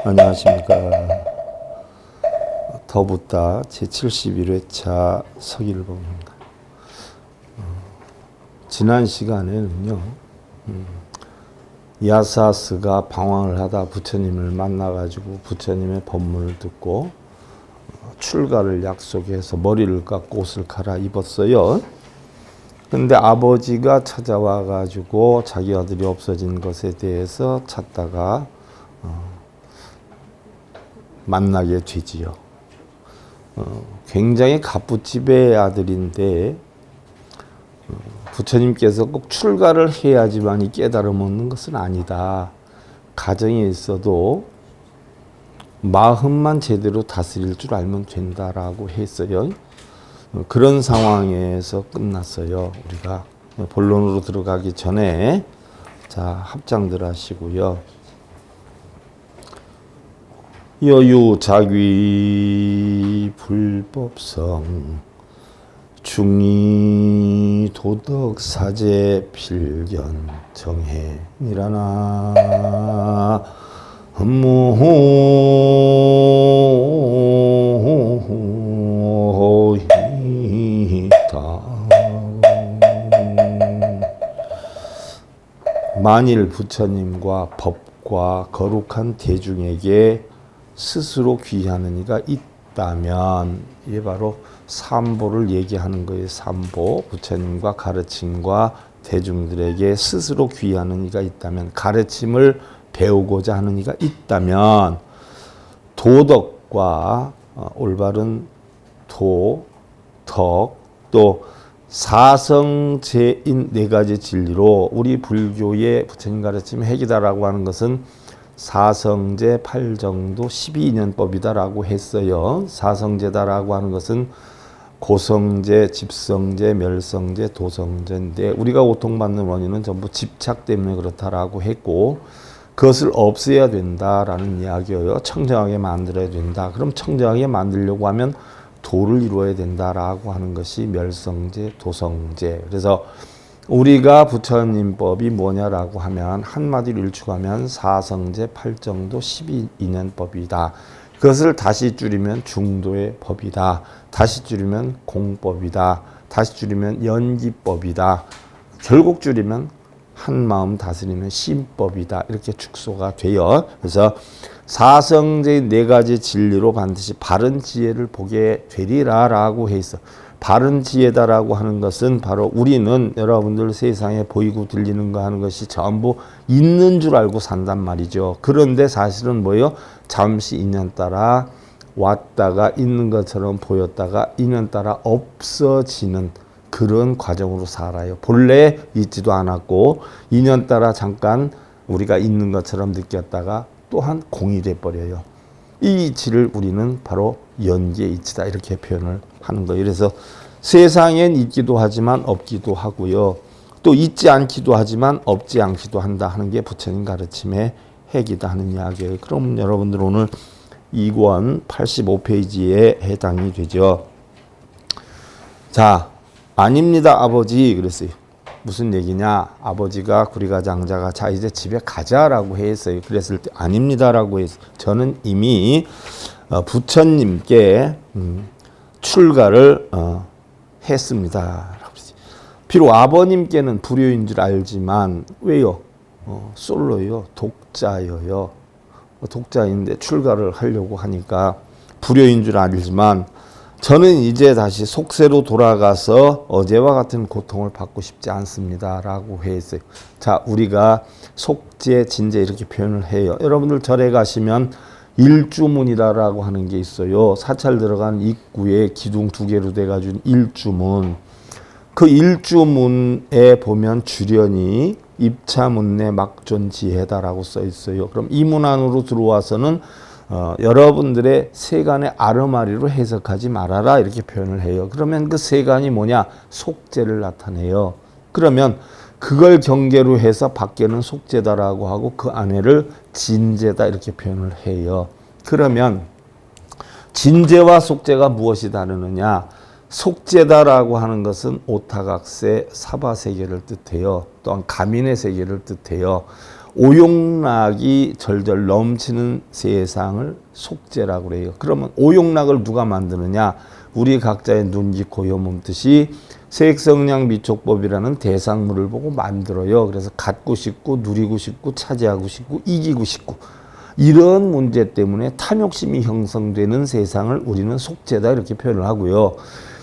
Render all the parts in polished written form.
안녕하십니까. 더붓다 제71회차 서길봉입니다. 지난 시간에는요, 야사스가 방황을 하다 부처님을 만나가지고 부처님의 법문을 듣고 출가를 약속해서 머리를 깎고 옷을 갈아입었어요. 근데 아버지가 찾아와가지고 자기 아들이 없어진 것에 대해서 찾다가 만나게 되지요. 굉장히 갑부집의 아들인데 부처님께서 꼭 출가를 해야지만 깨달음 얻는 것은 아니다. 가정에 있어도 마음만 제대로 다스릴 줄 알면 된다라고 했어요. 그런 상황에서 끝났어요. 우리가 본론으로 들어가기 전에 자 합장들 하시고요. 여유자귀 불법성 중리 도덕 사제 필견 정해니라나 무히다. 만일 부처님과 법과 거룩한 대중에게 스스로 귀하는 이가 있다면 이게 바로 삼보를 얘기하는 거예요. 삼보, 부처님과 가르침과 대중들에게 스스로 귀하는 이가 있다면, 가르침을 배우고자 하는 이가 있다면 도덕과 올바른 도, 덕, 또 사성제인 네 가지 진리로 우리 불교의 부처님 가르침 핵이다라고 하는 것은 사성제, 팔정도, 12인연법이다라고 했어요. 사성제다라고 하는 것은 고성제, 집성제, 멸성제, 도성제인데 우리가 고통받는 원인은 전부 집착 때문에 그렇다라고 했고 그것을 없애야 된다라는 이야기예요. 청정하게 만들어야 된다. 그럼 청정하게 만들려고 하면 도를 이루어야 된다라고 하는 것이 멸성제, 도성제. 그래서 우리가 부처님법이 뭐냐라고 하면 한마디로 일축하면 사성제, 팔정도, 12인연법이다. 그것을 다시 줄이면 중도의 법이다. 다시 줄이면 공법이다. 다시 줄이면 연기법이다. 결국 줄이면 한마음 다스리면 신법이다. 이렇게 축소가 돼요. 그래서 사성제의 네 가지 진리로 반드시 바른 지혜를 보게 되리라라고 해 있어. 바른 지혜다라고 하는 것은 바로 우리는 여러분들 세상에 보이고 들리는 거 하는 것이 전부 있는 줄 알고 산단 말이죠. 그런데 사실은 뭐예요? 잠시 인연 따라 왔다가 있는 것처럼 보였다가 인연 따라 없어지는 그런 과정으로 살아요. 본래 있지도 않았고 인연 따라 잠깐 우리가 있는 것처럼 느꼈다가 또한 공이 돼버려요. 이 이치를 우리는 바로 연기의 이치다 이렇게 표현을 하는 거예요. 그래서 세상엔 있기도 하지만 없기도 하고요. 또 있지 않기도 하지만 없지 않기도 한다 하는 게 부처님 가르침의 핵이다 하는 이야기예요. 그럼 여러분들 오늘 2권 85페이지에 해당이 되죠. 자, 아닙니다 아버지 그랬어요. 무슨 얘기냐? 아버지가 구리가 장자가 자 이제 집에 가자라고 했어요. 그랬을 때 아닙니다라고 했어요. 저는 이미 부처님께 출가를 했습니다. 비록 아버님께는 불효인 줄 알지만 왜요? 솔로요. 독자여요. 독자인데 출가를 하려고 하니까 불효인 줄 알지만 저는 이제 다시 속세로 돌아가서 어제와 같은 고통을 받고 싶지 않습니다. 라고 했어요. 자, 우리가 속죄, 진죄 이렇게 표현을 해요. 여러분들 절에 가시면 일주문이라고 하는 게 있어요. 사찰 들어간 입구에 기둥 두 개로 돼가지고 일주문. 그 일주문에 보면 주련이 입차문내 막존지혜다라고 써 있어요. 그럼 이 문 안으로 들어와서는 여러분들의 세간의 아르마리로 해석하지 말아라 이렇게 표현을 해요. 그러면 그 세간이 뭐냐? 속죄를 나타내요. 그러면 그걸 경계로 해서 밖에는 속죄다라고 하고 그 안에를 진죄다 이렇게 표현을 해요. 그러면 진죄와 속죄가 무엇이 다르느냐? 속죄다라고 하는 것은 오타각세 사바세계를 뜻해요. 또한 가민의 세계를 뜻해요. 오용락이 절절 넘치는 세상을 속죄라고 그래요. 그러면 오용락을 누가 만드느냐? 우리 각자의 눈, 귀, 코, 혀, 몸 뜻이 세액성량 미촉법이라는 대상물을 보고 만들어요. 그래서 갖고 싶고 누리고 싶고 차지하고 싶고 이기고 싶고 이런 문제 때문에 탐욕심이 형성되는 세상을 우리는 속죄다 이렇게 표현을 하고요.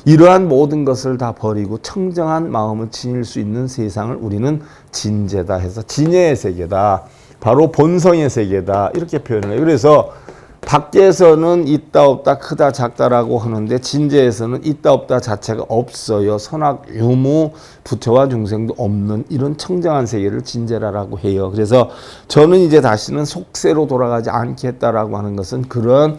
이러한 모든 것을 다 버리고 청정한 마음을 지닐 수 있는 세상을 우리는 진죄다 해서 진예의 세계다. 바로 본성의 세계다. 이렇게 표현을 해요. 그래서 밖에서는 있다 없다 크다 작다라고 하는데 진죄에서는 있다 없다 자체가 없어요. 선악 유무 부처와 중생도 없는 이런 청정한 세계를 진죄라고 해요. 그래서 저는 이제 다시는 속세로 돌아가지 않겠다라고 하는 것은 그런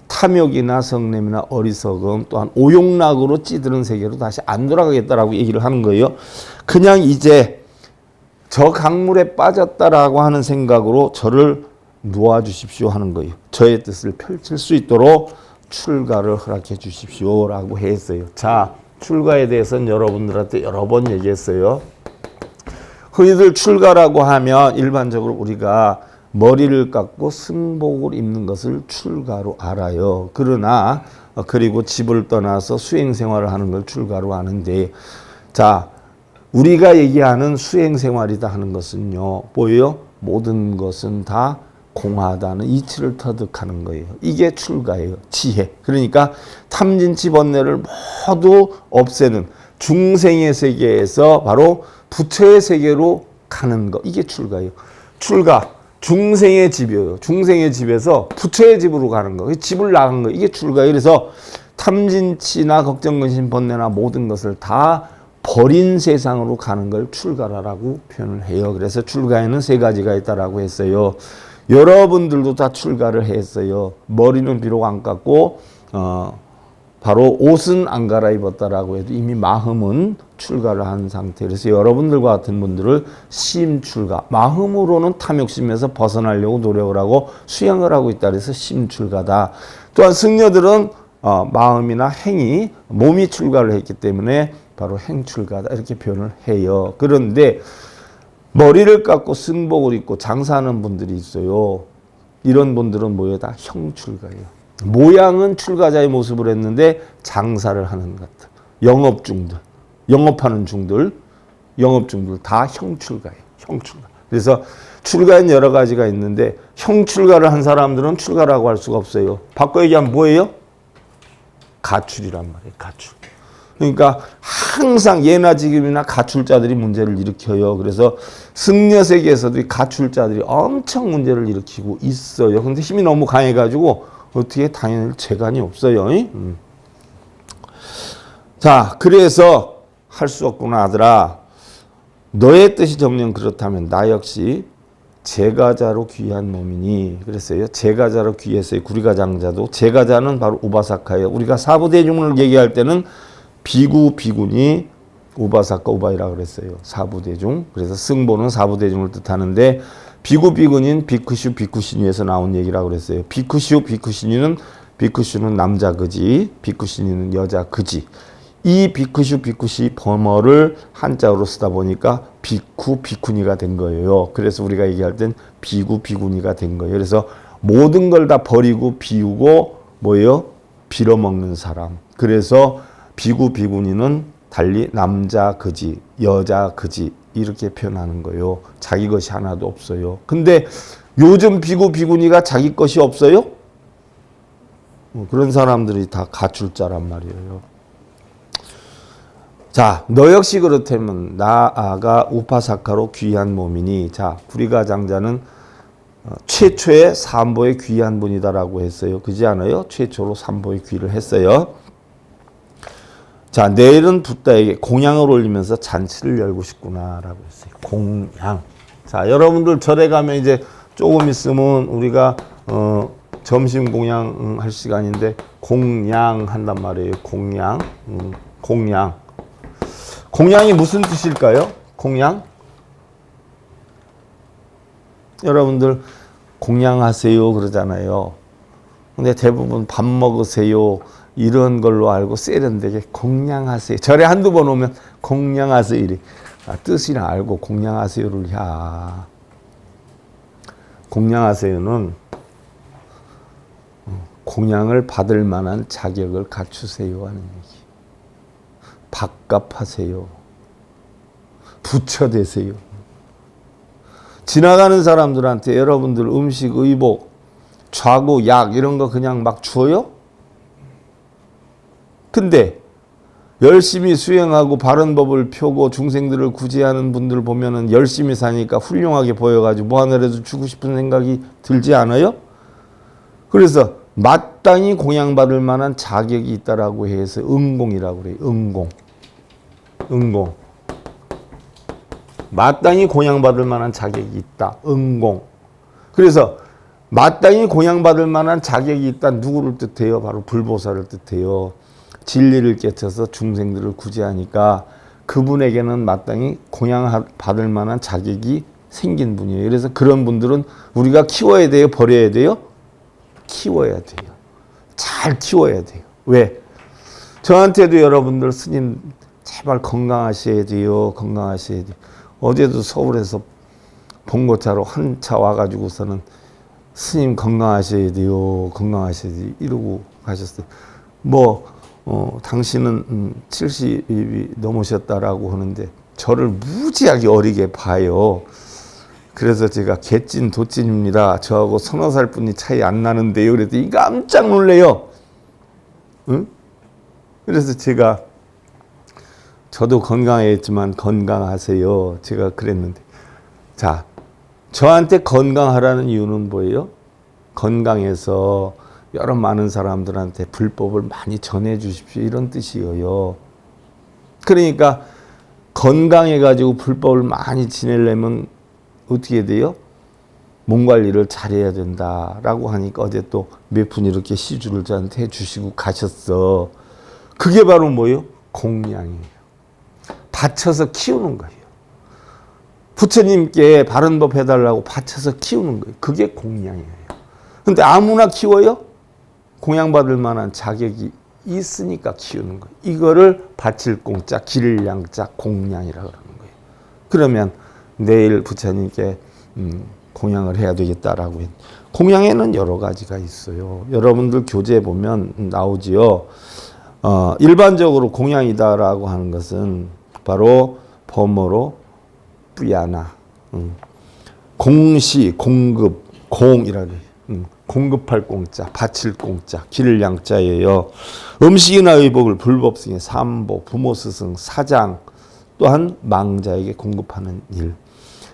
탐욕이나 성냄이나 어리석음 또한 오용락으로 찌드는 세계로 다시 안 돌아가겠다라고 얘기를 하는 거예요. 그냥 이제 저 강물에 빠졌다라고 하는 생각으로 저를 놓아주십시오 하는 거예요. 저의 뜻을 펼칠 수 있도록 출가를 허락해 주십시오라고 했어요. 자, 출가에 대해서는 여러분들한테 여러 번 얘기했어요. 흔히들 출가라고 하면 일반적으로 우리가 머리를 깎고 승복을 입는 것을 출가로 알아요. 그러나 그리고 집을 떠나서 수행생활을 하는 걸 출가로 아는데, 자, 우리가 얘기하는 수행생활이다 하는 것은요, 뭐예요? 모든 것은 다 공하다는 이치를 터득하는 거예요. 이게 출가예요. 지혜. 그러니까 탐진치 번뇌를 모두 없애는 중생의 세계에서 바로 부처의 세계로 가는 거. 이게 출가예요. 출가. 중생의 집이에요. 중생의 집에서 부처의 집으로 가는 거. 집을 나간 거. 이게 출가예요. 그래서 탐진치나 걱정근심 번뇌나 모든 것을 다 버린 세상으로 가는 걸 출가라고 표현을 해요. 그래서 출가에는 세 가지가 있다라고 했어요. 여러분들도 다 출가를 했어요. 머리는 비록 안 깎고 바로 옷은 안 갈아입었다라고 해도 이미 마음은 출가를 한 상태. 그래서 여러분들과 같은 분들을 심출가, 마음으로는 탐욕심에서 벗어나려고 노력을 하고 수행을 하고 있다. 그래서 심출가다. 또한 승려들은 마음이나 행위, 몸이 출가를 했기 때문에 바로 행출가다 이렇게 표현을 해요. 그런데 머리를 깎고 승복을 입고 장사하는 분들이 있어요. 이런 분들은 뭐예요? 다 형출가예요. 모양은 출가자의 모습을 했는데 장사를 하는 것 같아. 영업중들, 영업하는 중들, 영업중들 다 형출가예요. 형출가. 그래서 출가엔 여러 가지가 있는데 형출가를 한 사람들은 출가라고 할 수가 없어요. 바꿔 얘기하면 뭐예요? 가출이란 말이에요. 가출. 그러니까 항상 예나 지금이나 가출자들이 문제를 일으켜요. 그래서 승려 세계에서도 이 가출자들이 엄청 문제를 일으키고 있어요. 근데 힘이 너무 강해가지고 어떻게 당연히 재간이 없어요. 자, 그래서 할 수 없구나 아들아. 너의 뜻이 정녕 그렇다면 나 역시 제가자로 귀한 몸이니 그랬어요. 제가자로 귀했어요. 구리가장자도 제가자는 바로 우바사카예요. 우리가 사부대중을 얘기할 때는 비구, 비구니, 우바사카, 우바이라 그랬어요. 사부대중. 그래서 승보는 사부대중을 뜻하는데 비구, 비구니는 비쿠슈, 비쿠시니에서 나온 얘기라고 그랬어요. 비쿠슈, 비쿠시니는 비쿠슈는 남자 그지, 비쿠시니는 여자 그지. 이 비쿠슈, 비쿠시 범어를 한자어로 쓰다 보니까 비쿠, 비쿠니가 된 거예요. 그래서 우리가 얘기할 땐 비구, 비구니가 된 거예요. 그래서 모든 걸 다 버리고 비우고 뭐예요? 빌어먹는 사람. 그래서 비구, 비구니는 달리 남자 그지, 여자 그지 이렇게 표현하는 거예요. 자기 것이 하나도 없어요. 근데 요즘 비구, 비구니가 자기 것이 없어요? 그런 사람들이 다 가출자란 말이에요. 자, 너 역시 그렇다면 나아가 우파사카로 귀한 몸이니, 자, 구리가장자는 최초의 삼보의 귀한 분이다라고 했어요. 그지 않아요? 최초로 삼보의 귀를 했어요. 자, 내일은 붓다에게 공양을 올리면서 잔치를 열고 싶구나라고 했어요. 공양. 자, 여러분들 절에 가면 이제 조금 있으면 우리가 점심 공양 할 시간인데 공양 한단 말이에요. 공양. 공양. 공양이 무슨 뜻일까요? 공양? 여러분들 공양하세요 그러잖아요. 근데 대부분 밥 먹으세요 이런 걸로 알고 세련되게 공양하세요. 절에 한두 번 오면 공양하세요 이래. 뜻이나 알고 공양하세요를 야. 공양하세요는 공양을 받을 만한 자격을 갖추세요 하는 얘기. 밥값하세요. 부처되세요. 지나가는 사람들한테 여러분들 음식, 의복, 좌고, 약 이런 거 그냥 막 줘요? 근데 열심히 수행하고 바른 법을 펴고 중생들을 구제하는 분들 보면은 열심히 사니까 훌륭하게 보여가지고 뭐 하나라도 주고 싶은 생각이 들지 않아요? 그래서 마땅히 공양받을 만한 자격이 있다라고 해서 응공이라고 그래요. 응공. 응공. 마땅히 공양받을 만한 자격이 있다. 응공. 그래서 마땅히 공양받을 만한 자격이 있다. 누구를 뜻해요? 바로 불보살을 뜻해요. 진리를 깨쳐서 중생들을 구제하니까 그분에게는 마땅히 공양받을 만한 자격이 생긴 분이에요. 그래서 그런 분들은 우리가 키워야 돼요? 버려야 돼요? 키워야 돼요. 잘 키워야 돼요. 왜? 저한테도 여러분들 스님 제발 건강하셔야 돼요. 건강하셔야 돼요. 어제도 서울에서 봉고차로 한 차 와가지고서는 스님 건강하셔야 돼요. 건강하셔야 돼요. 이러고 가셨어요. 당신은 70이 넘으셨다라고 하는데 저를 무지하게 어리게 봐요. 그래서 제가 개찐 도찐입니다. 저하고 서너 살 뿐이 차이 안 나는데요. 그랬더니 깜짝 놀래요. 응? 그래서 제가 저도 건강했지만 건강하세요. 제가 그랬는데. 자, 저한테 건강하라는 이유는 뭐예요? 건강해서 여러 많은 사람들한테 불법을 많이 전해 주십시오. 이런 뜻이에요. 그러니까 건강해가지고 불법을 많이 지내려면 어떻게 돼요? 몸 관리를 잘해야 된다라고 하니까 어제 또 몇 분 이렇게 시주를 저한테 해주시고 가셨어. 그게 바로 뭐예요? 공양이에요. 바쳐서 키우는 거예요. 부처님께 바른 법 해달라고 바쳐서 키우는 거예요. 그게 공양이에요. 근데 아무나 키워요? 공양받을 만한 자격이 있으니까 키우는 거예요. 이거를 바칠 공자, 기를 양자, 공양이라고 그러는 거예요. 그러면 내일 부처님께 공양을 해야 되겠다라고 했. 공양에는 여러 가지가 있어요. 여러분들 교재에 보면 나오지요. 일반적으로 공양이다라고 하는 것은 바로 범어로 뿌야나, 공시, 공급, 공이라고 해요. 공급할 공자, 바칠 공자, 기를 양자예요. 음식이나 의복을 불법승의 삼보, 부모 스승, 사장, 또한 망자에게 공급하는 일.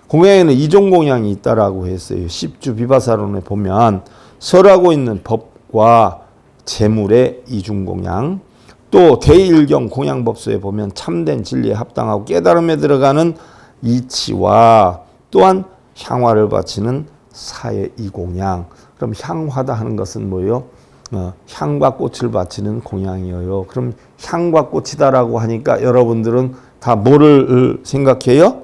공양에는 이종 공양이 있다라고 했어요. 십주 비바사론에 보면 설하고 있는 법과 재물의 이중 공양, 또 대일경 공양법서에 보면 참된 진리에 합당하고 깨달음에 들어가는 이치와 또한 향화를 바치는 사의 이공양. 그럼 향화다 하는 것은 뭐예요? 향과 꽃을 바치는 공양이에요. 그럼 향과 꽃이다라고 하니까 여러분들은 다 뭐를 생각해요?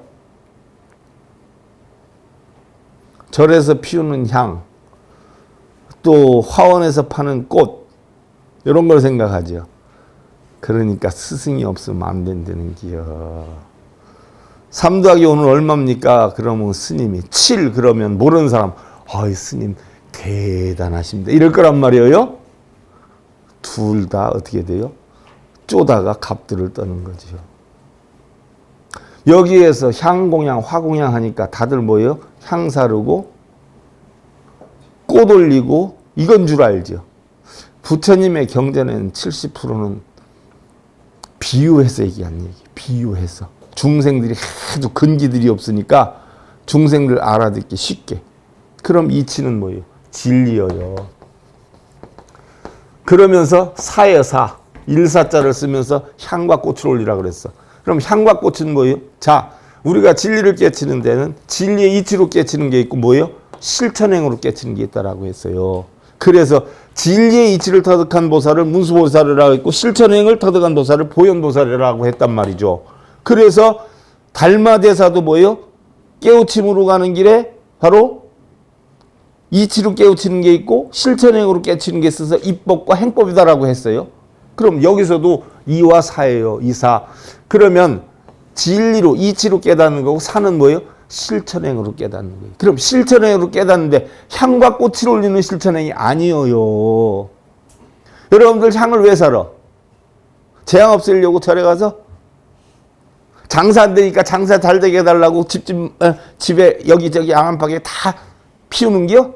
절에서 피우는 향, 또 화원에서 파는 꽃, 이런 걸 생각하죠. 그러니까 스승이 없으면 안 된다는 기요. 3 더하기 5는 얼마입니까? 그러면 스님이 7 그러면 모르는 사람, 어이 스님 대단하십니다. 이럴 거란 말이에요. 둘 다 어떻게 돼요? 쪼다가 갑들을 떠는 거죠. 여기에서 향공양, 화공양 하니까 다들 뭐예요? 향 사르고 꽃 올리고 이건 줄 알죠. 부처님의 경전에는 70%는 비유해서 얘기한 얘기. 비유해서. 중생들이 하도 근기들이 없으니까 중생들 알아듣기 쉽게. 그럼 이치는 뭐예요? 진리여요. 그러면서 사예요, 사. 일사자를 쓰면서 향과 꽃을 올리라 그랬어. 그럼 향과 꽃은 뭐예요? 자, 우리가 진리를 깨치는 데는 진리의 이치로 깨치는 게 있고 뭐예요? 실천행으로 깨치는 게 있다라고 했어요. 그래서 진리의 이치를 터득한 보살을 문수보살이라고 했고 실천행을 터득한 보살을 보현보살이라고 했단 말이죠. 그래서 달마대사도 뭐예요? 깨우침으로 가는 길에 바로 이치로 깨우치는 게 있고 실천행으로 깨우치는 게 있어서 입법과 행법이다라고 했어요. 그럼 여기서도 이와 사예요. 이사. 그러면 진리로 이치로 깨닫는 거고 사는 뭐예요? 실천행으로 깨닫는 거예요. 그럼 실천행으로 깨닫는데 향과 꽃을 올리는 실천행이 아니에요. 여러분들 향을 왜 사러? 재앙 없애려고 절에 가서? 장사 안 되니까 장사 잘 되게 해달라고 집에 여기저기 양안방에 다 피우는 게요?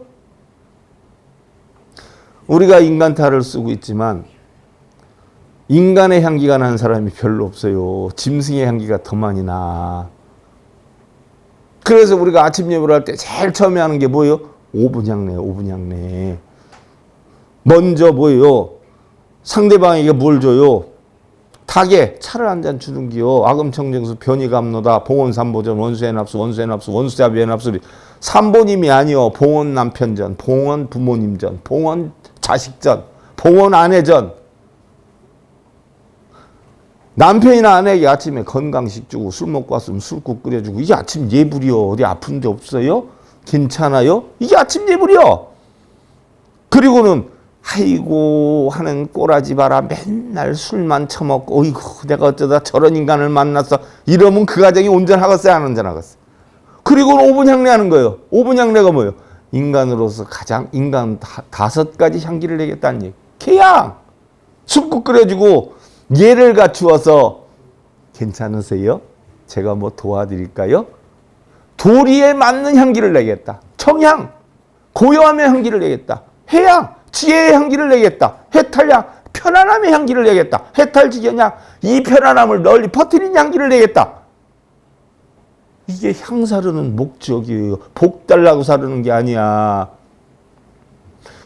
우리가 인간탈을 쓰고 있지만 인간의 향기가 나는 사람이 별로 없어요. 짐승의 향기가 더 많이 나. 그래서 우리가 아침 예배를 할 때 제일 처음에 하는 게 뭐예요? 5분 향례, 5분 향례. 먼저 뭐예요? 상대방에게 뭘 줘요? 닭에 차를 한 잔 주는 기요. 아금청정수 변이감노다 봉헌삼보전 원수의 납수 원수의 납수 원수자비의 납수. 삼보님이 아니요. 봉헌 남편전, 봉헌 부모님전, 봉헌 자식전, 봉헌 아내전. 남편이나 아내에게 아침에 건강식 주고 술 먹고 왔으면 술국 끓여주고 이게 아침 예불이요. 어디 아픈 데 없어요? 괜찮아요? 이게 아침 예불이요. 그리고는 아이고 하는 꼬라지 봐라. 맨날 술만 처먹고 어이구 내가 어쩌다 저런 인간을 만났어. 이러면 그 가정이 온전하겠어요? 안 온전하겠어요? 그리고는 5분 향례하는 거예요. 5분 향례가 뭐예요? 인간으로서 가장 인간 5가지 향기를 내겠다는 얘기. 개양! 술국 끓여주고 예를 갖추어서 괜찮으세요? 제가 뭐 도와드릴까요? 도리에 맞는 향기를 내겠다. 청향, 고요함의 향기를 내겠다. 해양, 지혜의 향기를 내겠다. 해탈향, 편안함의 향기를 내겠다. 해탈지견향, 이 편안함을 널리 퍼뜨린 향기를 내겠다. 이게 향 사르는 목적이에요. 복 달라고 사르는 게 아니야.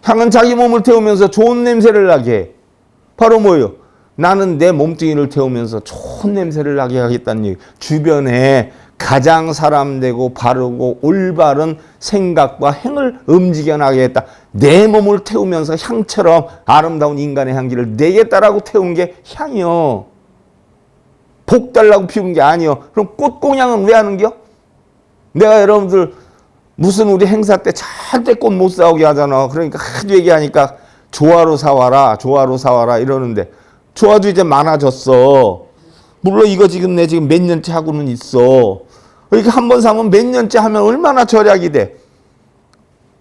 향은 자기 몸을 태우면서 좋은 냄새를 나게 해. 바로 뭐예요? 나는 내 몸뚱이를 태우면서 좋은 냄새를 나게 하겠다는 얘기. 주변에 가장 사람되고 바르고 올바른 생각과 행을 움직여나게 했다. 내 몸을 태우면서 향처럼 아름다운 인간의 향기를 내겠다라고 태운 게 향이요. 복 달라고 피운 게 아니요. 그럼 꽃공양은 왜 하는겨? 내가 여러분들 무슨 우리 행사 때 절대 꽃 못 사오게 하잖아. 그러니까 하도 얘기하니까 조화로 사와라, 조화로 사와라 이러는데 조화도 이제 많아졌어. 물론 이거 지금 내 지금 몇 년째 하고는 있어. 이렇게 한 번 사면 몇 년째 하면 얼마나 절약이 돼.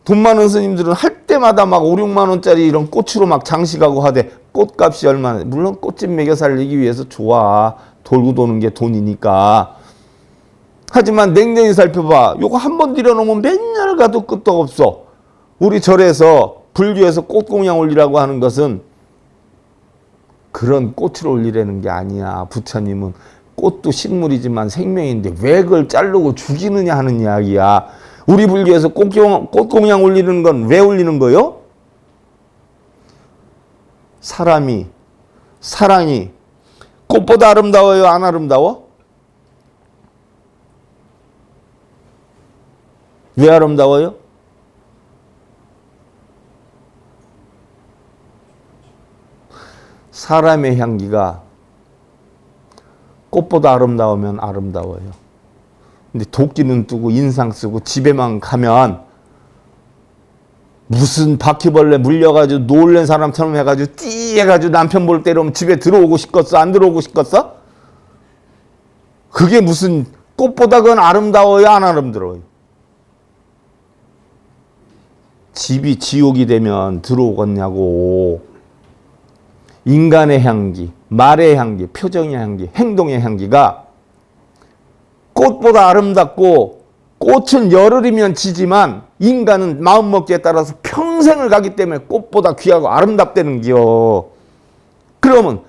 돈 많은 스님들은 할 때마다 막 5, 6만 원짜리 이런 꽃으로 막 장식하고 하되 꽃값이 얼마나. 물론 꽃집 먹여 살리기 위해서 좋아. 돌고 도는 게 돈이니까. 하지만 냉정히 살펴봐. 요거 한 번 들여놓으면 몇 년을 가도 끝도 없어. 우리 절에서 불교에서 꽃공양 올리라고 하는 것은 그런 꽃을 올리라는 게 아니야. 부처님은 꽃도 식물이지만 생명인데 왜 그걸 자르고 죽이느냐 하는 이야기야. 우리 불교에서 꽃공양 올리는 건 왜 올리는 거요? 사랑이 꽃보다 아름다워요? 안 아름다워? 왜 아름다워요? 사람의 향기가 꽃보다 아름다우면 아름다워요. 근데 도끼는 뜨고 인상 쓰고 집에만 가면 무슨 바퀴벌레 물려가지고 놀란 사람처럼 해가지고 띠해가지고 남편 볼 때로면 집에 들어오고 싶겠어? 안 들어오고 싶겠어? 그게 무슨 꽃보다 그건 아름다워요? 안 아름다워요? 집이 지옥이 되면 들어오겠냐고. 인간의 향기, 말의 향기, 표정의 향기, 행동의 향기가 꽃보다 아름답고 꽃은 열흘이면 지지만 인간은 마음먹기에 따라서 평생을 가기 때문에 꽃보다 귀하고 아름답다는 기요. 그러면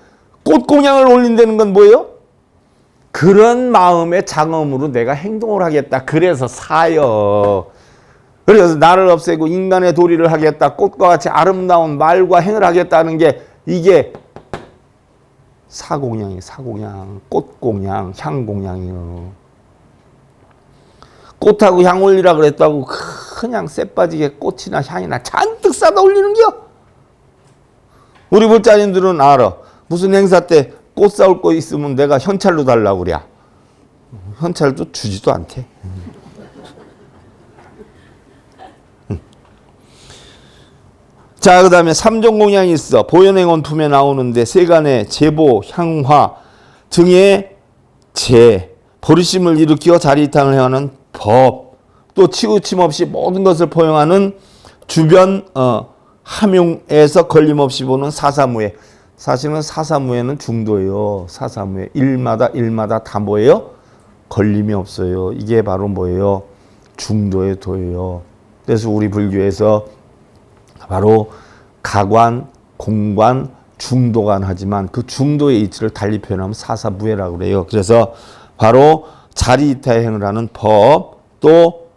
꽃공양을 올린다는 건 뭐예요? 그런 마음의 장엄으로 내가 행동을 하겠다. 그래서 사요. 그래서 나를 없애고 인간의 도리를 하겠다. 꽃과 같이 아름다운 말과 행을 하겠다는 게 이게 사공양이에요. 사공양, 꽃공양, 향공양이요. 꽃하고 향 올리라 그랬다고 그냥 쎄빠지게 꽃이나 향이나 잔뜩 싸다 올리는겨. 우리 불자님들은 알아. 무슨 행사 때 꽃 사올 거 있으면 내가 현찰로 달라고 그래. 현찰도 주지도 않대. 자, 그 다음에 삼종공양이 있어. 보현행원품에 나오는데 세간의 제보, 향화 등의 버르심을 일으켜 자리이탕을 행하는 법, 또 치우침 없이 모든 것을 포용하는 주변 함용에서 걸림없이 보는 사사무예. 사실은 사사무예는 중도예요. 사사무예. 일마다 다 뭐예요? 걸림이 없어요. 이게 바로 뭐예요? 중도의 도예요. 그래서 우리 불교에서 바로 가관, 공관, 중도관 하지만 그 중도의 이치를 달리 표현하면 사사무예라고 그래요. 그래서 바로 자리이타행을 하는 법, 또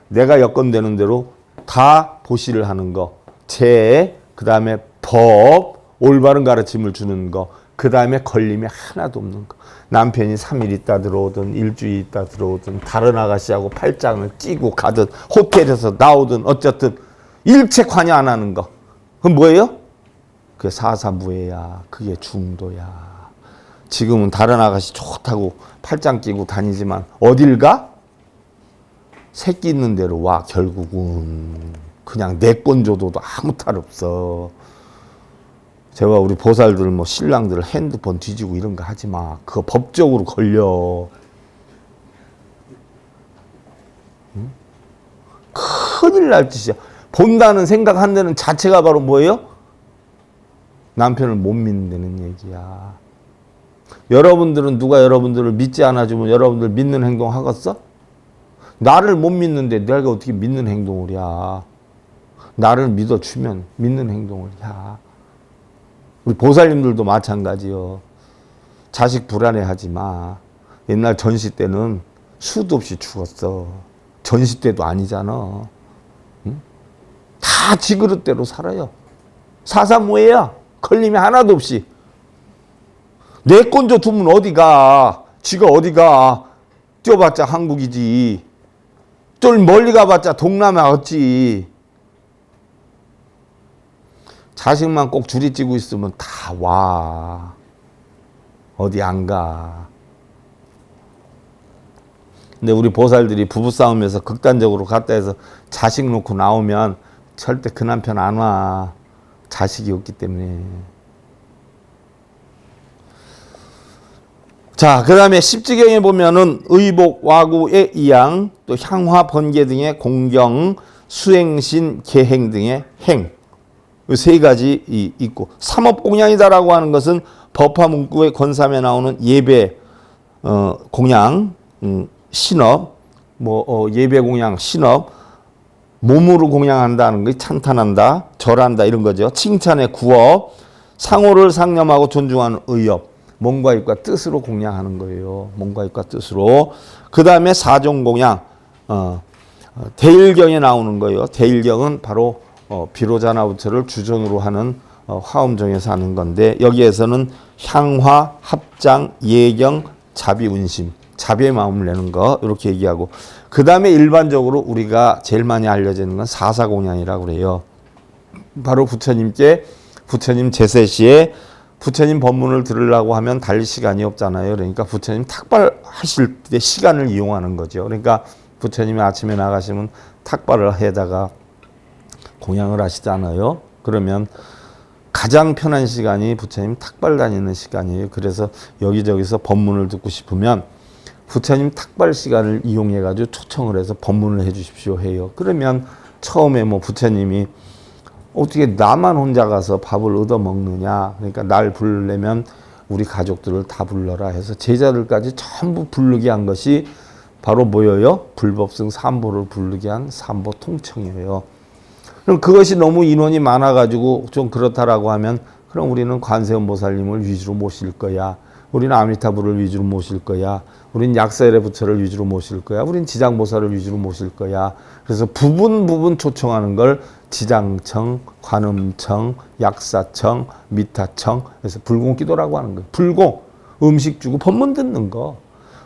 내가 여건되는 대로 다 보시를 하는 거, 그 다음에 법, 올바른 가르침을 주는 거, 그 다음에 걸림이 하나도 없는 거. 남편이 3일 있다 들어오든 일주일 있다 들어오든 다른 아가씨하고 팔짱을 끼고 가든 호텔에서 나오든 어쨌든 일체 관여 안 하는 거. 그건 뭐예요? 그게 사사무예야. 그게 중도야. 지금은 다른 아가씨 좋다고 팔짱 끼고 다니지만 어딜 가? 새끼 있는 대로 와. 결국은 그냥 내 건 줘도 아무 탈 없어. 제가 우리 보살들 뭐 신랑들 핸드폰 뒤지고 이런 거 하지 마. 그거 법적으로 걸려. 응? 큰일 날 짓이야. 본다는 생각한다는 자체가 바로 뭐예요? 남편을 못 믿는다는 얘기야. 여러분들은 누가 여러분들을 믿지 않아주면 여러분들 믿는 행동 하겠어? 나를 못 믿는데 내가 어떻게 믿는 행동을 해? 나를 믿어주면 믿는 행동을 해. 우리 보살님들도 마찬가지요. 자식 불안해하지 마. 옛날 전시 때는 수도 없이 죽었어. 전시 때도 아니잖아. 응? 다 지그릇대로 살아요. 사사무예야. 걸림이 하나도 없이. 내 건져 두면 어디가? 지가 어디가? 뛰어봤자 한국이지. 좀 멀리 가봤자 동남아 어찌. 자식만 꼭 줄이 찌고 있으면 다 와. 어디 안 가. 근데 우리 보살들이 부부싸움에서 극단적으로 갔다 해서 자식 놓고 나오면 절대 그 남편 안 와. 자식이 없기 때문에. 자, 그 다음에 십지경에 보면은 의복, 와구의 이양, 또 향화, 번개 등의 공경, 수행신, 계행 등의 행. 세 가지 있고, 삼업공양이다라고 하는 것은 법화문구의 권삼에 나오는 예배, 공양, 신업, 예배 공양, 신업, 몸으로 공양한다는 게 찬탄한다, 절한다 이런 거죠. 칭찬의 구업, 상호를 상념하고 존중하는 의업, 몸과 입과 뜻으로 공양하는 거예요. 몸과 입과 뜻으로. 그 다음에 사종공양, 대일경에 나오는 거예요. 대일경은 바로 비로자나부처를 주전으로 하는 화엄종에서 하는 건데 여기에서는 향화, 합장, 예경, 자비, 운심, 자비의 마음을 내는 거 이렇게 얘기하고 그 다음에 일반적으로 우리가 제일 많이 알려져 있는 건 사사공양이라고 그래요. 바로 부처님께 부처님 제세 시에 부처님 법문을 들으려고 하면 달릴 시간이 없잖아요. 그러니까 부처님 탁발하실 때 시간을 이용하는 거죠. 그러니까 부처님이 아침에 나가시면 탁발을 해다가 공양을 하시잖아요. 그러면 가장 편한 시간이 부처님 탁발 다니는 시간이에요. 그래서 여기저기서 법문을 듣고 싶으면 부처님 탁발 시간을 이용해가지고 초청을 해서 법문을 해주십시오 해요. 그러면 처음에 부처님이 어떻게 나만 혼자 가서 밥을 얻어 먹느냐. 그러니까 날 부르려면 우리 가족들을 다 불러라 해서 제자들까지 전부 부르게 한 것이 바로 뭐예요? 불법승 삼보를 부르게 한 삼보 통청이에요. 그럼 그것이 너무 인원이 많아가지고 좀 그렇다라고 하면 그럼 우리는 관세음보살님을 위주로 모실 거야. 우리는 아미타불을 위주로 모실 거야. 우리는 약사열의 부처를 위주로 모실 거야. 우리는 지장보살을 위주로 모실 거야. 그래서 부분 초청하는 걸 지장청, 관음청, 약사청, 미타청, 그래서 불공기도라고 하는 거예요. 불공, 음식 주고 법문 듣는 거.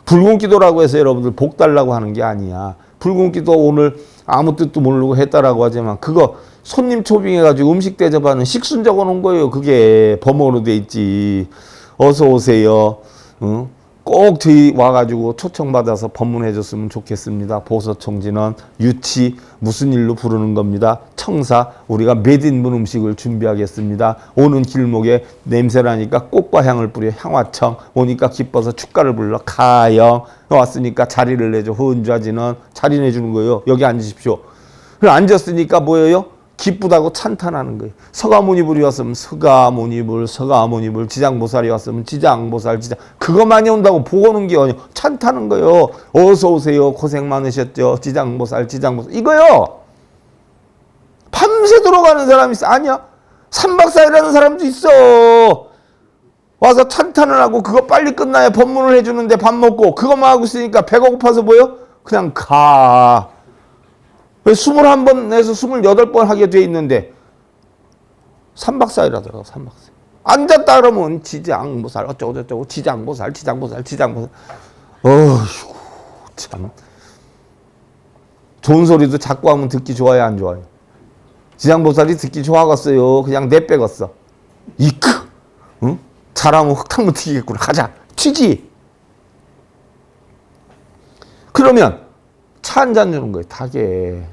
불공기도라고 해서 여러분들 복 달라고 하는 게 아니야. 불공기도 오늘 아무 뜻도 모르고 했다라고 하지만 그거 손님 초빙해가지고 음식 대접하는 식순 적어놓은 거예요. 그게 범어로 돼 있지. 어서 오세요. 꼭 저희 와가지고 초청받아서 법문해줬으면 좋겠습니다. 보서청진원, 유치 무슨 일로 부르는 겁니다. 청사 우리가 몇 인분 음식을 준비하겠습니다. 오는 길목에 냄새나니까 꽃과 향을 뿌려 향화청 오니까 기뻐서 축가를 불러 가영 왔으니까 자리를 내줘 혼좌지는 자리 내주는 거예요. 여기 앉으십시오. 그래 앉았으니까 뭐예요? 기쁘다고 찬탄하는 거예요. 서가모니불이 왔으면 서가모니불, 서가모니불, 지장보살이 왔으면 지장보살, 지장. 그거 많이 온다고 보고 오는 게 아니에요. 찬타는 거예요. 어서 오세요. 고생 많으셨죠. 지장보살, 지장보살. 이거요. 밤새 들어가는 사람이 있어. 아니야. 3박 4일 하는 사람도 있어. 와서 찬탄을 하고 그거 빨리 끝나야 법문을 해주는데 밥 먹고 그거만 하고 있으니까 배가 고파서 뭐요? 그냥 가. 21번에서 28번 하게 돼 있는데 3박 4일 하더라고. 3박 4일. 앉았다 그러면 지장보살 어쩌고저쩌고 지장보살 지장보살 지장보살. 어휴 참. 좋은 소리도 자꾸 하면 듣기 좋아요 안 좋아요? 지장보살이 듣기 좋아갔어요. 그냥 내빼갔어. 이크. 응? 잘하면 흙탕물 튀기겠구나. 가자. 튀지. 그러면 차 한 잔 주는 거예요. 닭에.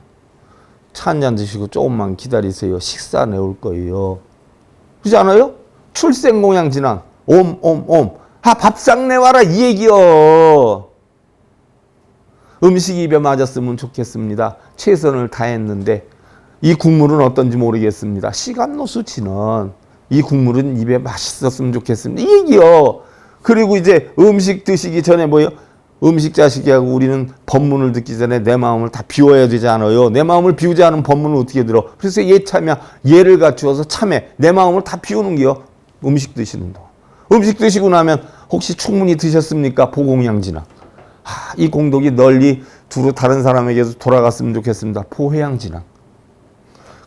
차 한 잔 드시고 조금만 기다리세요. 식사 내올 거예요. 그렇지 않아요? 출생공양 진앙. 옴. 아 밥상 내와라 이 얘기요. 음식 입에 맞았으면 좋겠습니다. 최선을 다했는데 이 국물은 어떤지 모르겠습니다. 시간노수치는 이 국물은 입에 맛있었으면 좋겠습니다. 이 얘기요. 그리고 이제 음식 드시기 전에 뭐예요? 음식 자식이하고 우리는 법문을 듣기 전에 내 마음을 다 비워야 되지 않아요. 내 마음을 비우지 않은 법문을 어떻게 들어? 그래서 예참이야. 예를 갖추어서 참해. 내 마음을 다 비우는 게요. 음식 드시는 동안. 음식 드시고 나면 혹시 충분히 드셨습니까? 보공양진앙. 이 공덕이 널리 두루 다른 사람에게도 돌아갔으면 좋겠습니다. 보해양진앙.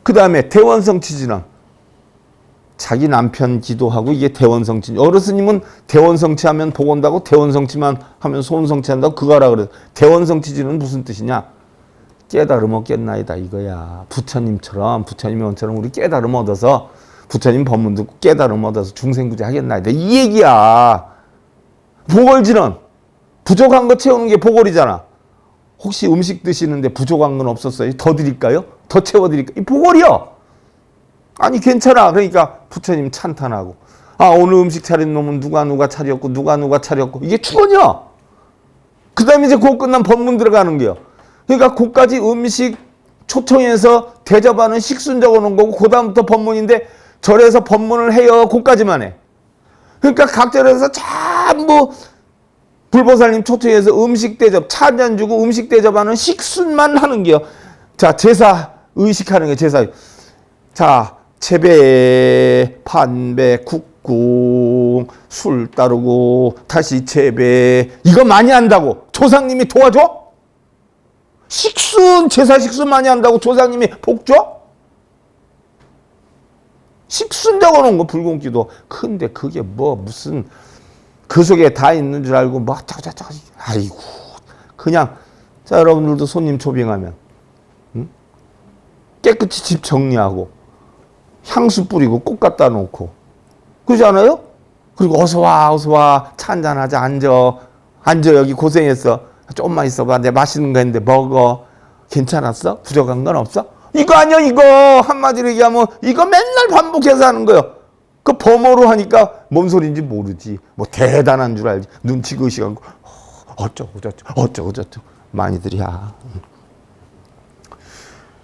그 다음에 대원성취진앙. 자기 남편 기도하고 이게 대원성취. 어르스님은 대원성취하면 복 온다고 대원성취만 하면 소원성취한다고 그거라 그래요. 대원성취지는 무슨 뜻이냐? 깨달음 얻겠나이다 이거야. 부처님처럼 부처님의 원처럼 우리 깨달음 얻어서 부처님 법문 듣고 깨달음 얻어서 중생구제 하겠나이다 이 얘기야. 보궐진은 부족한 거 채우는 게 보궐이잖아. 혹시 음식 드시는데 부족한 건 없었어요? 더 드릴까요? 더 채워드릴까요? 이 보궐이요. 아니 괜찮아. 그러니까 부처님 찬탄하고 오늘 음식 차린 놈은 누가 차렸고 누가 차렸고 이게 축원이야. 그 다음에 이제 곧 끝난 법문 들어가는 게요. 그러니까 곧까지 음식 초청해서 대접하는 식순 적어놓은 거고 그 다음부터 법문인데 절에서 법문을 해요. 곧까지만 해. 그러니까 각 절에서 전부 불보살님 초청해서 음식 대접 차 한 잔 주고 음식 대접하는 식순만 하는 게요. 자 제사 의식하는 게 제사. 자 채배, 판배, 국궁, 술 따르고 다시 채배 이거 많이 한다고 조상님이 도와줘? 식순 제사 식순 많이 한다고 조상님이 복 줘? 식순 적어놓은 거 불공기도 근데 그게 뭐 무슨 그 속에 다 있는 줄 알고 뭐 짜자자 아이고 그냥 자 여러분들도 손님 초빙하면 깨끗이 집 정리하고 향수 뿌리고 꽃 갖다 놓고 그러지 않아요? 그리고 어서 와 차 한잔 하자 앉아 여기 고생했어 조금만 있어봐 내가 맛있는 거 했는데 먹어 괜찮았어? 부족한 건 없어? 이거 아니야 이거 한마디로 얘기하면 이거 맨날 반복해서 하는 거예요. 그 범어로 하니까 뭔 소리인지 모르지 뭐 대단한 줄 알지 눈치 의식하고 어쩌고 많이들이야.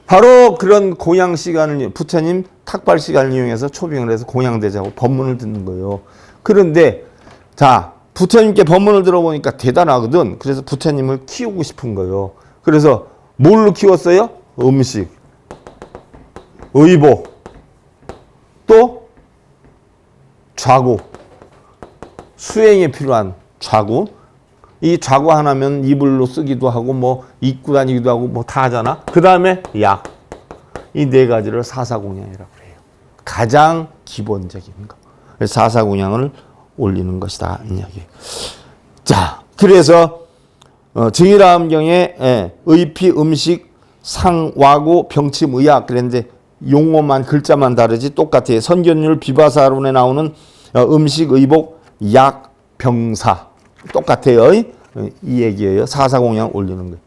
바로 그런 공양 시간을 부처님 탁발 시간을 이용해서 초빙을 해서 공양대자고 법문을 듣는 거예요. 그런데 자 부처님께 법문을 들어보니까 대단하거든. 그래서 부처님을 키우고 싶은 거예요. 그래서 뭘로 키웠어요? 음식, 의복, 또 좌구, 수행에 필요한 좌구. 이 좌구 하나면 이불로 쓰기도 하고 뭐 입고 다니기도 하고 뭐 다 하잖아. 그 다음에 약. 이 네 가지를 사사공양이라고 해요. 가장 기본적인 거. 사사공양을 올리는 것이다. 이 이야기. 자, 그래서 증일암경에 의피, 음식, 상와고 병침의학 그랬는데 용어만 글자만 다르지 똑같아요. 선견율 비바사론에 나오는 음식, 의복, 약, 병사 똑같아요. 이 얘기예요. 사사공양 올리는 거예요.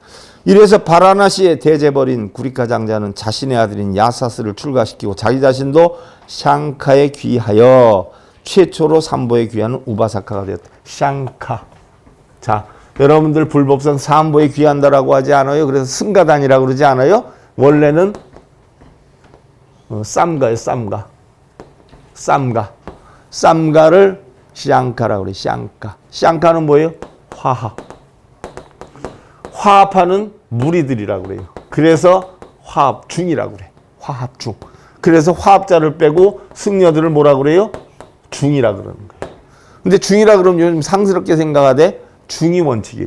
이래서 바라나시의 대제벌인 구리카 장자는 자신의 아들인 야사스를 출가시키고 자기 자신도 샹카에 귀하여 최초로 삼보에 귀하는 우바사카가 되었다. 샹카. 자, 여러분들 불법성 삼보에 귀한다라고 하지 않아요? 그래서 승가단이라고 그러지 않아요? 원래는 쌈가예요. 쌈가를 샹카라고 그래. 샹카는 뭐예요? 화합. 화합하는 무리들이라고 그래요. 그래서 화합중이라고 그래. 화합중. 그래서 화합자를 빼고 승려들을 뭐라고 그래요? 중이라고 그러는 거예요. 근데 중이라 그러면 요즘 상스럽게 생각하되 중이 원칙이에요.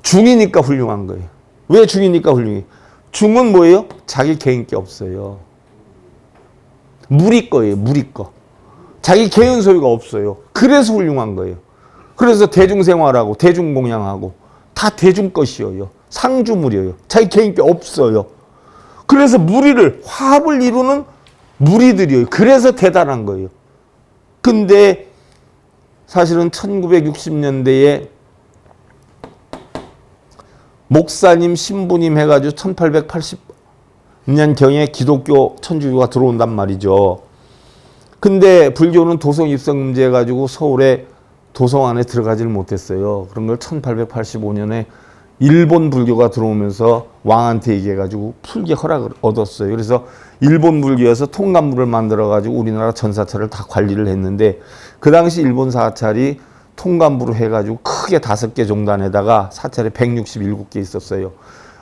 중이니까 훌륭한 거예요. 왜 중이니까 훌륭해? 중은 뭐예요? 자기 개인 게 없어요. 무리 거예요. 무리 거. 자기 개인 소유가 없어요. 그래서 훌륭한 거예요. 그래서 대중생활하고 대중공양하고 다 대중 것이에요. 상주무리예요. 자기 개인 게 없어요. 그래서 무리를 화합을 이루는 무리들이에요. 그래서 대단한 거예요. 근데 사실은 1960년대에 목사님, 신부님 해가지고 1880년경에 기독교 천주교가 들어온단 말이죠. 근데 불교는 도성 입성 금지해가지고 서울에 도성 안에 들어가지를 못했어요. 그런 걸 1885년에 일본 불교가 들어오면서 왕한테 얘기해가지고 풀게 허락을 얻었어요. 그래서 일본 불교에서 통감부를 만들어가지고 우리나라 전사찰을 다 관리를 했는데 그 당시 일본 사찰이 통감부로 해가지고 크게 5개 종단에다가 사찰이 167개 있었어요.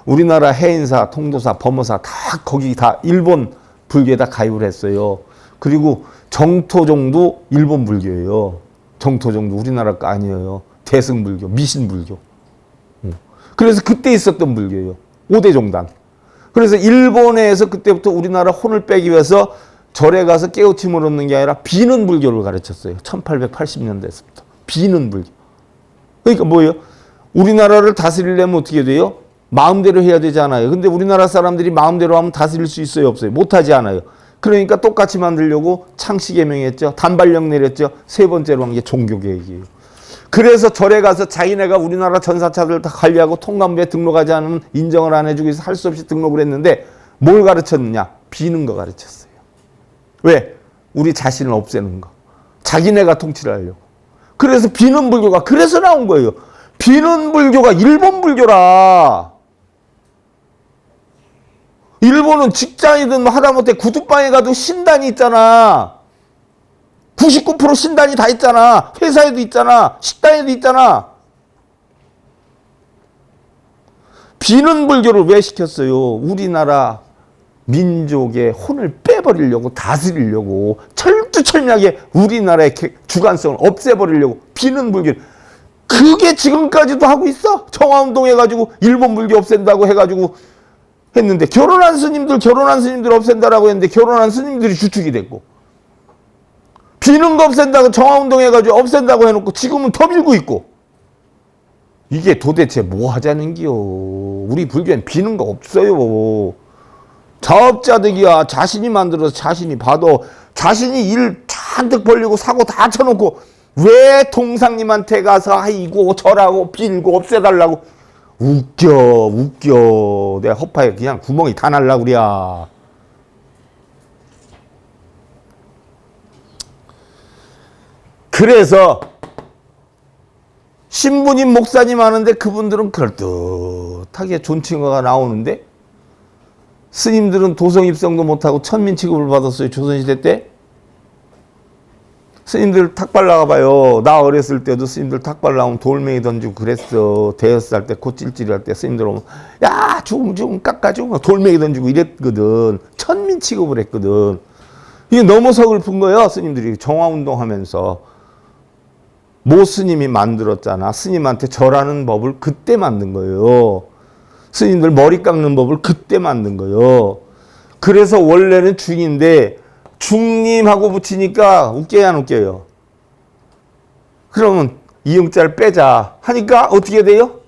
우리나라 해인사, 통도사, 범어사 다 거기 다 일본 불교에다 가입을 했어요. 그리고 정토종도 일본 불교예요. 정토종도 우리나라 거 아니에요. 대승불교, 미신불교. 그래서 그때 있었던 불교예요. 5대 종단. 그래서 일본에서 그때부터 우리나라 혼을 빼기 위해서 절에 가서 깨우침을 얻는 게 아니라 비는 불교를 가르쳤어요. 1880년대에서부터. 비는 불교. 그러니까 뭐예요? 우리나라를 다스리려면 어떻게 돼요? 마음대로 해야 되잖아요. 근데 우리나라 사람들이 마음대로 하면 다스릴 수 있어요? 없어요? 못하지 않아요. 그러니까 똑같이 만들려고 창씨개명했죠. 단발령 내렸죠. 세 번째로 한 게 종교개혁이에요. 그래서 절에 가서 자기네가 우리나라 전사차들 다 관리하고 통감부에 등록하지 않으면 인정을 안 해주고 해서 할 수 없이 등록을 했는데 뭘 가르쳤느냐? 비는 거 가르쳤어요. 왜? 우리 자신을 없애는 거. 자기네가 통치를 하려고. 그래서 비는 불교가 그래서 나온 거예요. 비는 불교가 일본 불교라. 일본은 직장이든 하다못해 구두방에 가도 신단이 있잖아. 99% 신단이 다 있잖아. 회사에도 있잖아. 식당에도 있잖아. 비는 불교를 왜 시켰어요? 우리나라 민족의 혼을 빼버리려고 다스리려고 철두철미하게 우리나라의 주관성을 없애버리려고 비는 불교. 그게 지금까지도 하고 있어. 정화운동 해가지고 일본 불교 없앤다고 해가지고 했는데 결혼한 스님들 없앤다라고 했는데 결혼한 스님들이 주축이 됐고 비는 거 없앤다고 정화운동 해가지고 없앤다고 해놓고 지금은 더 밀고 있고 이게 도대체 뭐 하자는 기요. 우리 불교엔 비는 거 없어요. 자업자득이야. 자신이 만들어서 자신이 봐도 자신이 일 잔뜩 벌리고 사고 다 쳐놓고 왜 동상님한테 가서 아이고 절하고 빌고 없애달라고 웃겨. 내가 허파에 그냥 구멍이 다 날라고 그래. 그래서 신부님, 목사님 하는데 그분들은 그럴듯하게 존칭어가 나오는데 스님들은 도성 입성도 못하고 천민 취급을 받았어요. 조선시대 때. 스님들 탁발 나가봐요. 나 어렸을 때도 스님들 탁발 나오면 돌멩이 던지고 그랬어. 대여섯 살 때 코 찔찔 할 때 스님들 오면 야 조금 깎아줘. 돌멩이 던지고 이랬거든. 천민 취급을 했거든. 이게 너무 서글픈 거예요. 스님들이 정화운동 하면서. 모 스님이 만들었잖아. 스님한테 절하는 법을 그때 만든 거예요. 스님들 머리 깎는 법을 그때 만든 거예요. 그래서 원래는 중인데 중님하고 붙이니까 웃겨야 안 웃겨요? 그러면 이응자를 빼자 하니까 어떻게 돼요?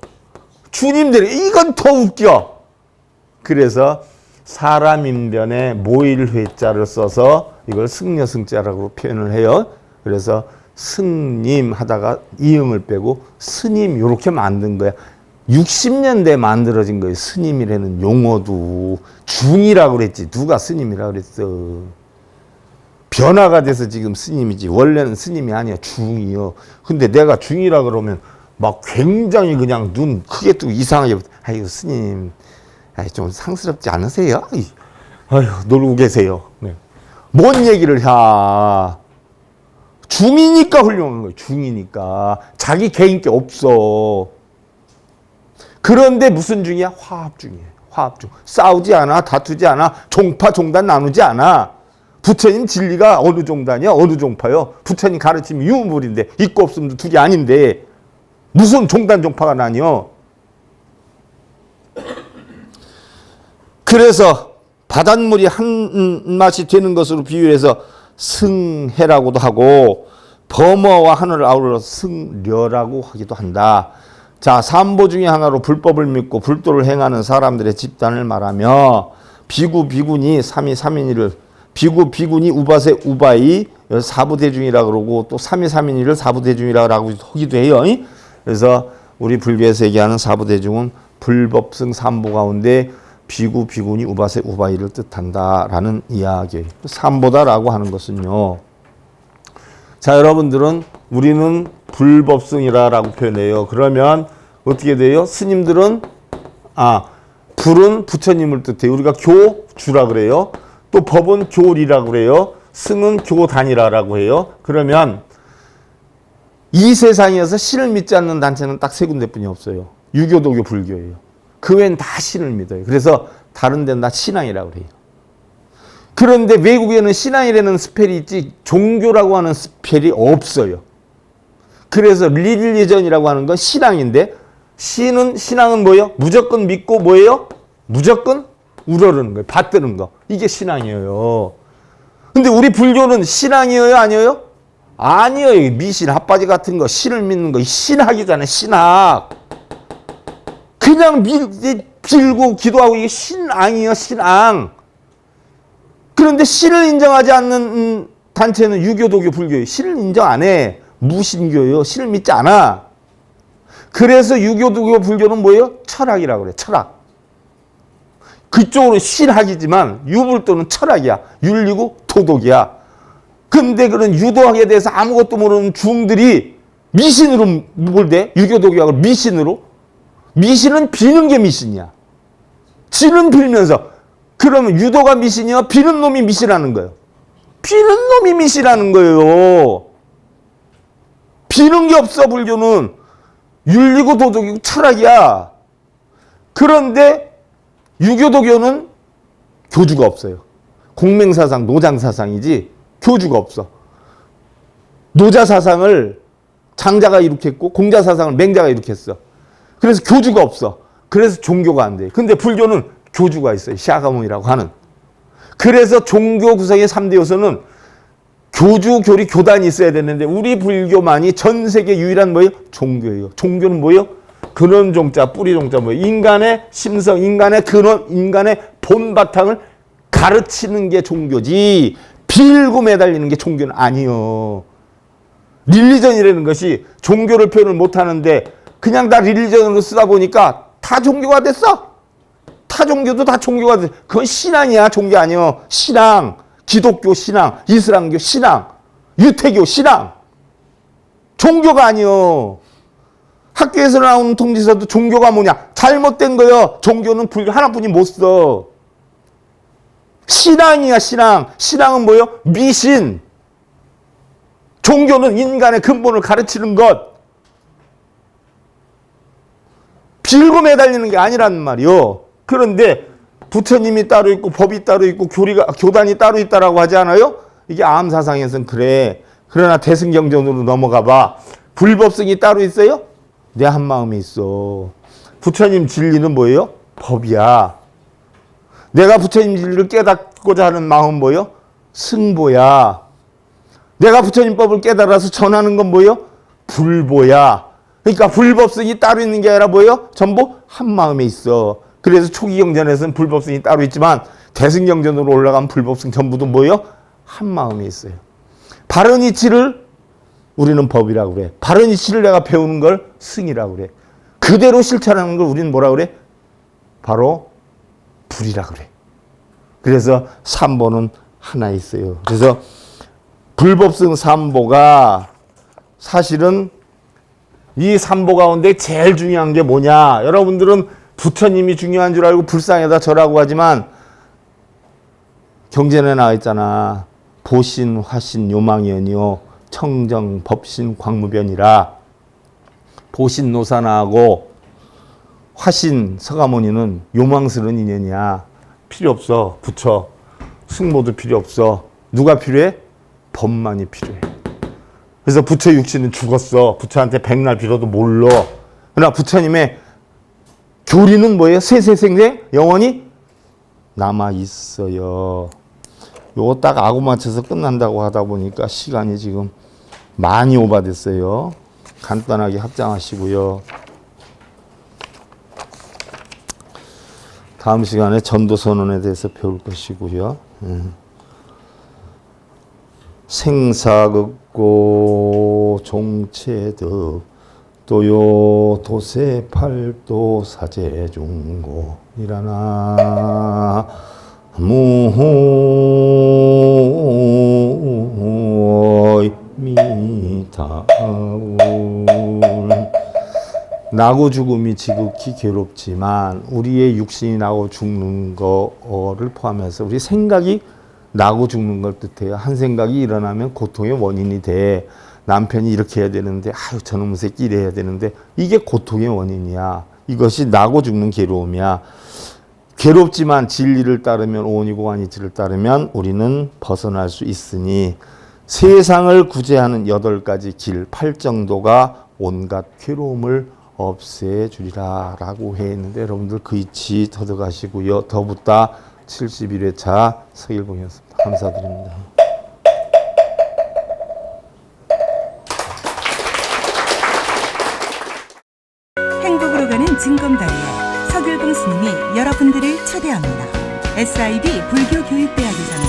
주님들이 이건 더 웃겨. 그래서 사람 인변에 모일회자를 써서 이걸 승려승자라고 표현을 해요. 그래서 승님 하다가 이응을 빼고 스님 이렇게 만든 거야. 60년대에 만들어진 거예요. 스님이라는 용어도. 중이라고 그랬지. 누가 스님이라고 그랬어. 변화가 돼서 지금 스님이지. 원래는 스님이 아니야. 중이요. 근데 내가 중이라 그러면 막 굉장히 그냥 눈 크게 뜨고 이상하게, 아이고 스님, 좀 상스럽지 않으세요? 아유, 놀고 계세요. 네. 뭔 얘기를 해? 중이니까 훌륭한 거예요. 중이니까. 자기 개인기 없어. 그런데 무슨 중이야? 화합 중이에요. 화합 중. 싸우지 않아. 다투지 않아. 종파 종단 나누지 않아. 부처님 진리가 어느 종단이야? 어느 종파요? 부처님 가르침이 유물인데 있고 없음도 둘이 아닌데 무슨 종단 종파가 나뉘어? 그래서 바닷물이 한 맛이 되는 것으로 비유해서 승해라고도 하고 범어와 하늘을 아우러 승려라고 하기도 한다. 자, 삼보 중에 하나로 불법을 믿고 불도를 행하는 사람들의 집단을 말하며 비구, 비구니, 삼위, 삼인이를 비구, 비구니, 우바세, 우바이 사부대중이라 그러고 또 삼위, 삼인이를 사부대중이라고 하기도 해요. 그래서 우리 불교에서 얘기하는 사부대중은 불법승 삼보 가운데 비구, 비구니, 우바세, 우바이를 뜻한다라는 이야기예요. 삼보다라고 하는 것은요. 자, 여러분들은 우리는 불법승이라고 표현해요. 그러면 어떻게 돼요? 스님들은 불은 부처님을 뜻해요. 우리가 교주라 그래요. 또 법은 교리라 그래요. 승은 교단이라고 해요. 그러면 이 세상에서 신을 믿지 않는 단체는 딱 세 군데뿐이 없어요. 유교, 도교, 불교예요. 그 외엔 다 신을 믿어요. 그래서 다른 데는 다 신앙이라고 그래요. 그런데 외국에는 신앙이라는 스펠이 있지 종교라고 하는 스펠이 없어요. 그래서 릴리전이라고 하는 건 신앙인데 신앙은 뭐예요? 무조건 믿고 뭐예요? 무조건 우러르는 거예요. 받드는 거. 이게 신앙이에요. 근데 우리 불교는 신앙이에요? 아니에요? 아니에요. 미신, 핫바지 같은 거, 신을 믿는 거. 신학이잖아요. 신학. 그냥 빌고 기도하고 이게 신앙이에요. 신앙. 그런데 신을 인정하지 않는 단체는 유교, 도교, 불교예요. 신을 인정 안 해. 무신교예요. 신을 믿지 않아. 그래서 유교, 도교, 불교는 뭐예요? 철학이라고 그래. 철학. 그쪽으로 신학이지만 유불도는 철학이야. 윤리고 도덕이야. 근데 그런 유도학에 대해서 아무것도 모르는 중들이 미신으로 뭘 돼? 유교, 도교학을 미신으로? 미신은 비는 게 미신이야. 지는 빌면서. 그러면 유도가 미신이야? 비는 놈이 미신하는 거예요. 비는 놈이 미신하는 거예요. 비는 게 없어, 불교는. 윤리고 도덕이고 철학이야. 그런데 유교도교는 교주가 없어요. 공맹사상, 노장사상이지 교주가 없어. 노자사상을 장자가 일으켰고 공자사상을 맹자가 일으켰어. 그래서 교주가 없어. 그래서 종교가 안 돼. 근데 불교는 교주가 있어요. 샤가몬이라고 하는. 그래서 종교 구성의 3대 요소는 교주, 교리, 교단이 있어야 되는데 우리 불교만이 전 세계 유일한 뭐예요? 종교예요. 종교는 뭐예요? 근원 종자, 뿌리 종자 뭐예요? 인간의 심성, 인간의 근원, 인간의 본바탕을 가르치는 게 종교지 빌고 매달리는 게 종교는 아니요. 릴리전이라는 것이 종교를 표현을 못하는데 그냥 다 릴리전으로 쓰다 보니까 다 종교가 됐어. 타 종교도 다 종교가 됐어. 그건 신앙이야. 종교 아니요. 신앙, 기독교 신앙, 이슬람교 신앙, 유태교 신앙. 종교가 아니요. 학교에서 나오는 통지서도 종교가 뭐냐? 잘못된 거요. 종교는 불교 하나뿐이 못 써. 신앙이야, 신앙. 신앙은 뭐요? 미신. 종교는 인간의 근본을 가르치는 것. 빌고 매달리는 게 아니란 말이요. 그런데 부처님이 따로 있고 법이 따로 있고 교단이 따로 있다라고 하지 않아요? 이게 암사상에서는 그래. 그러나 대승경전으로 넘어가 봐. 불법성이 따로 있어요? 내 한마음에 있어. 부처님 진리는 뭐예요? 법이야. 내가 부처님 진리를 깨닫고자 하는 마음은 뭐예요? 승보야. 내가 부처님 법을 깨달아서 전하는 건 뭐예요? 불보야. 그러니까 불법성이 따로 있는 게 아니라 뭐예요? 전부 한마음에 있어. 그래서 초기 경전에서는 불법성이 따로 있지만 대승경전으로 올라간 불법성 전부도 뭐예요? 한 마음에 있어요. 바른 이치를 우리는 법이라고 그래. 바른 이치를 내가 배우는 걸 승이라고 그래. 그대로 실천하는 걸 우리는 뭐라고 그래? 바로 불이라고 그래. 그래서 삼보는 하나 있어요. 그래서 불법성 삼보가 사실은 이 삼보 가운데 제일 중요한 게 뭐냐? 여러분들은 부처님이 중요한 줄 알고 불상에다 절하고 하지만 경전에 나와 있잖아. 보신, 화신, 요망연이요. 청정, 법신, 광무변이라. 보신 노사나하고 화신, 서가모니는 요망스러운 인연이야. 필요 없어. 부처. 승모도 필요 없어. 누가 필요해? 법만이 필요해. 그래서 부처 육신은 죽었어. 부처한테 백날 빌어도 몰라. 그러나 부처님의 교리는 뭐예요? 세세생생 영원히 남아있어요. 요거 딱 아구 맞춰서 끝난다고 하다 보니까 시간이 지금 많이 오바됐어요. 간단하게 합장하시고요. 다음 시간에 전도선언에 대해서 배울 것이고요. 생사극고 종체득 도요 도세팔도 사제중고 이라나 무미타울. 나고 죽음이 지극히 괴롭지만 우리의 육신이 나고 죽는 거를 포함해서 우리 생각이 나고 죽는 걸 뜻해요. 한 생각이 일어나면 고통의 원인이 돼. 남편이 이렇게 해야 되는데 아유 저놈의 새끼 이래야 되는데 이게 고통의 원인이야. 이것이 나고 죽는 괴로움이야. 괴롭지만 진리를 따르면 오온이고 완이치를 따르면 우리는 벗어날 수 있으니 세상을 구제하는 8가지 길 8정도가 온갖 괴로움을 없애주리라 라고 했는데 여러분들 그 이치 터득하시고요. 더붙다 71회차 서일봉이었습니다. 감사드립니다. 행복으로 가는 징검다리에 서길봉 스님이 여러분들을 초대합니다. SIB 불교교육대학에서는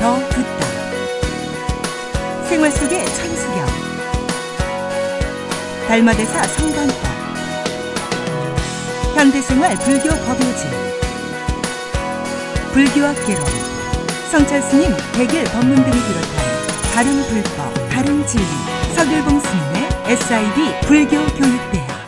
더 붙다, 생활 속의 천수경, 달마대사 성관법, 현대생활 불교 법요지, 불교학 개론, 성찰스님 백일 법문 등을 비롯한 다른 불법, 다른 진리, 서길봉 스님의 SIB 불교교육대학.